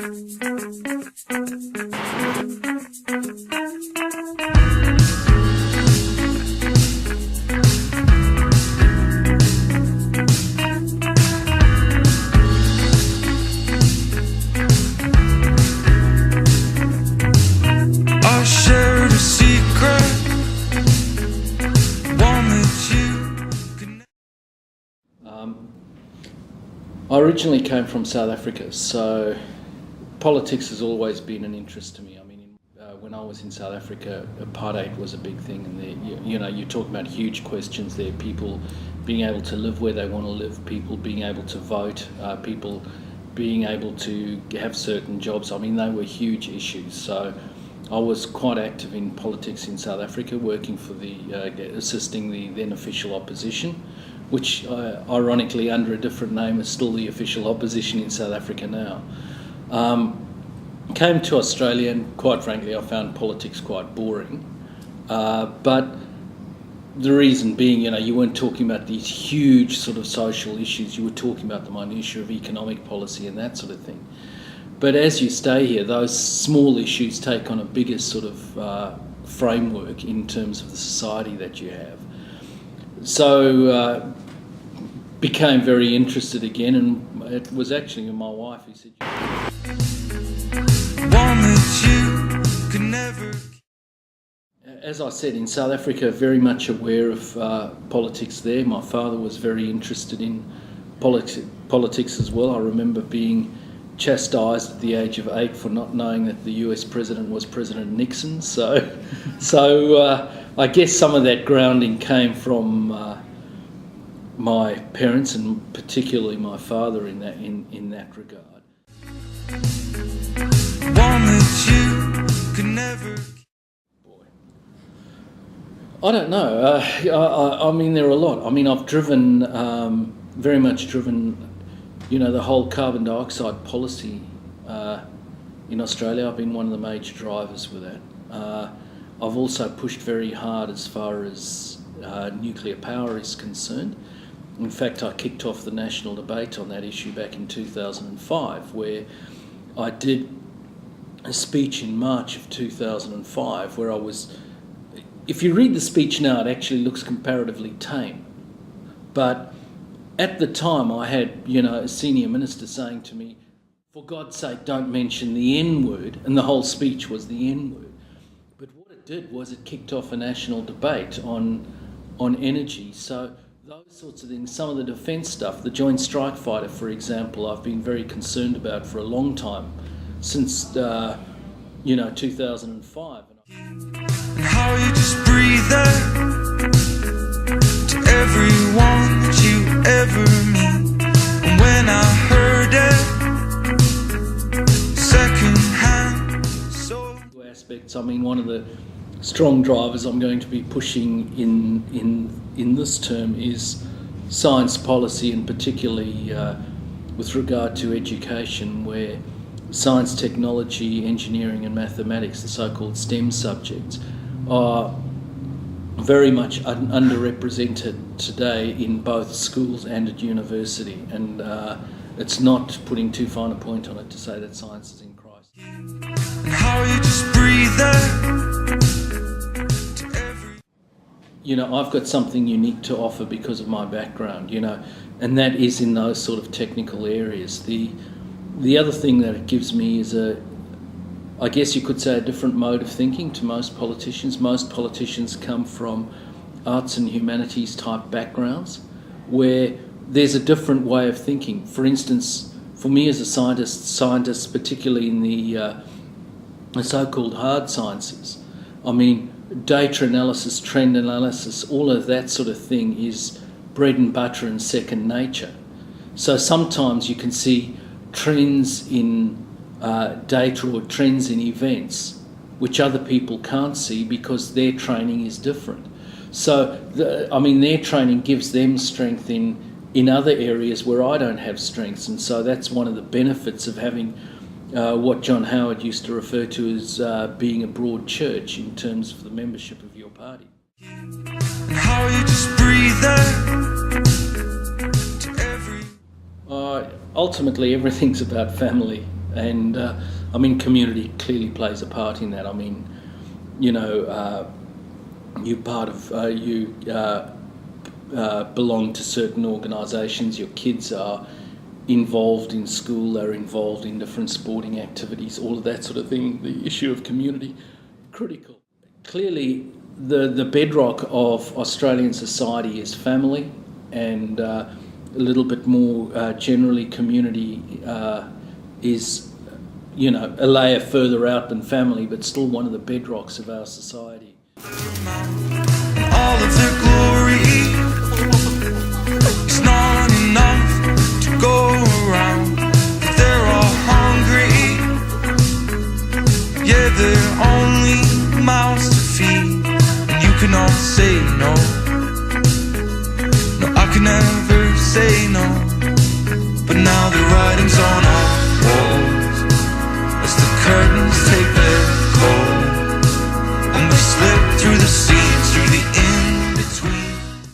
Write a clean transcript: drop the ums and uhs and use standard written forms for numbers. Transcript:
I originally came from South Africa, so politics has always been an interest to me. I mean, when I was in South Africa, apartheid was a big thing, and you talk about huge questions there. People being able to live where they want to live, people being able to vote, people being able to have certain jobs. I mean, they were huge issues. So I was quite active in politics in South Africa, working for assisting the then official opposition, which ironically under a different name is still the official opposition in South Africa now. Came to Australia, and quite frankly I found politics quite boring, but the reason being, you weren't talking about these huge sort of social issues, you were talking about the minutiae of economic policy and that sort of thing. But as you stay here, those small issues take on a bigger sort of framework in terms of the society that you have. So became very interested again, and it was actually my wife who said, as I said, in South Africa, very much aware of politics there. My father was very interested in politics as well. I remember being chastised at the age of 8 for not knowing that the US president was President Nixon. So I guess some of that grounding came from my parents, and particularly my father in that regard. I don't know. I mean, there are a lot. I mean, I've driven, very much driven, the whole carbon dioxide policy in Australia. I've been one of the major drivers with that. I've also pushed very hard as far as nuclear power is concerned. In fact, I kicked off the national debate on that issue back in 2005, where I did a speech in March of 2005 where I was... If you read the speech now, it actually looks comparatively tame. But at the time, I had, a senior minister saying to me, for God's sake, don't mention the N-word, and the whole speech was the N-word. But what it did was it kicked off a national debate on energy. So those sorts of things, some of the defence stuff, the Joint Strike Fighter, for example, I've been very concerned about for a long time, since 2005. How you just breathe out to everyone that you ever meet. And when I heard it secondhand, so aspects. I mean, one of the strong drivers I'm going to be pushing in this term is science policy, and particularly with regard to education, where science, technology, engineering and mathematics, the so-called STEM subjects, are very much underrepresented today in both schools and at university. And it's not putting too fine a point on it to say that science is in crisis. and how you just breathe out to every... I've got something unique to offer because of my background, and that is in those sort of technical areas. The other thing that it gives me is I guess you could say, a different mode of thinking to most politicians. Most politicians come from arts and humanities type backgrounds where there's a different way of thinking. For instance, for me as a scientist, particularly in the so-called hard sciences, I mean, data analysis, trend analysis, all of that sort of thing is bread and butter and second nature. So sometimes you can see trends in data or trends in events which other people can't see because their training is different. So, their training gives them strength in other areas where I don't have strengths, and so that's one of the benefits of having what John Howard used to refer to as being a broad church in terms of the membership of your party. How you just breathe out to every... Ultimately, everything's about family. And I mean, community clearly plays a part in that. I mean, you know, you part of you belong to certain organisations. Your kids are involved in school. They're involved in different sporting activities. All of that sort of thing. The issue of community, critical. Clearly, the bedrock of Australian society is family, and a little bit more generally, community is, you know, a layer further out than family, but still one of the bedrocks of our society. all of their glory.